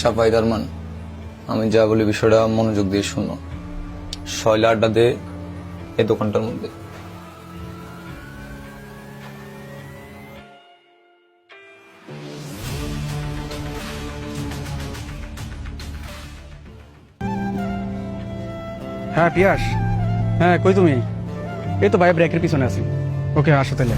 সাফাই দারমান, আমি যা বলি বিষয়টা মনোযোগ দিয়ে শুনো। শয়লা আড্ডা দে এই দোকানটার মধ্যে। হ্যাঁ পিয়াস, হ্যাঁ কই তুমি? এই তো ভাই ব্রেকের পিছনে আছি। ওকে আসো তাহলে।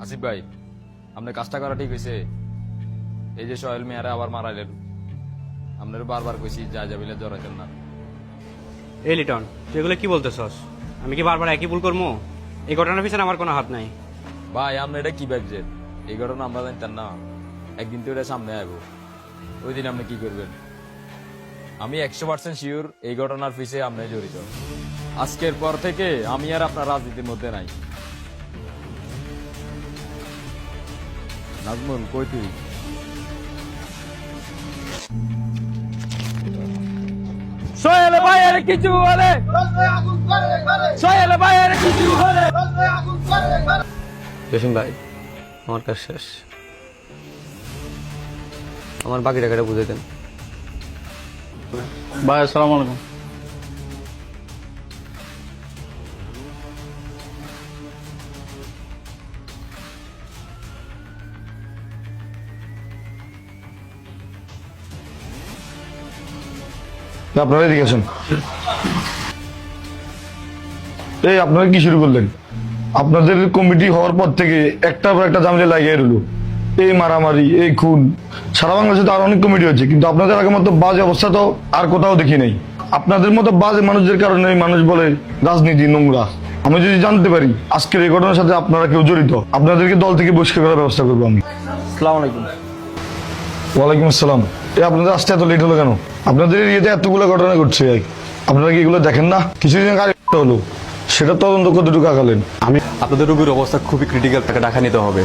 আসিফ ভাই, আপনার কাজটা করা ঠিক হয়েছে। এই যে সোহেল মিয়ারে আবার মারাইলেন, আপনার বারবার কইছি যা যাবিলে জড়াইতেন না। এই লিটন, তুই এগুলো কি বলতেছস? আমি কি বারবার একই ভুল করবো? এই ঘটনার পিছনে আমার কোনো হাত নাই। ভাই আপনি এটা কি ভাবছেন? এই ঘটনা আমরা জানতাম না। একদিন তো এটা সামনে আইব, ওই দিন আপনি কি করবেন? আমি 100% শিওর এই ঘটনার পিছে আপনি জড়িত। আজকের পর থেকে আমি আর আপনার রাজনীতির মধ্যে নাই। নাজমুল কই তুই? সোহেল ভাইয়ের কিছু হলে, সোহেল ভাইয়ের কিছু হলে। জসিম ভাই, আমার কাজ শেষ, আমার বাকি টাকাটা বুঝে দেন। ভাই আসসালামু আলাইকুম। আপনারা এদিকে আসুন। এই আপনারা কি শুরু করলেন? আপনাদের কমিটি হওয়ার পর থেকে একটার পর একটা ঝামেলা লাগিয়ে রইল। এই মারামারি, এই খুন, সারা বাংলাদেশে তো আর অনেক কমিটি হচ্ছে, কিন্তু আপনাদের আগের মতো বাজে অবস্থা তো আর কোথাও দেখি নাই। আপনাদের মতো বাজে মানুষদের কারণে মানুষ বলে রাজনীতি নোংরা। আমি যদি জানতে পারি আজকের এই ঘটনার সাথে আপনারা কেউ জড়িত, আপনাদেরকে দল থেকে বহিষ্কার করার ব্যবস্থা করবো আমি। আসসালামু আলাইকুম। ওয়ালাইকুম আসসালাম। আপনাদের আসতে এত লেট হলো কেন? আপনাদের এরিয়াতে এতগুলো ঘটনা ঘটছে, আপনারা কি এগুলো দেখেন না? কিছুদিন আগে হলো, সেটা তদন্ত কতটুকু আগালেন? আপনাদের রোগীর অবস্থা খুবই ক্রিটিক্যাল, তাকে ঢাকা নিতে হবে।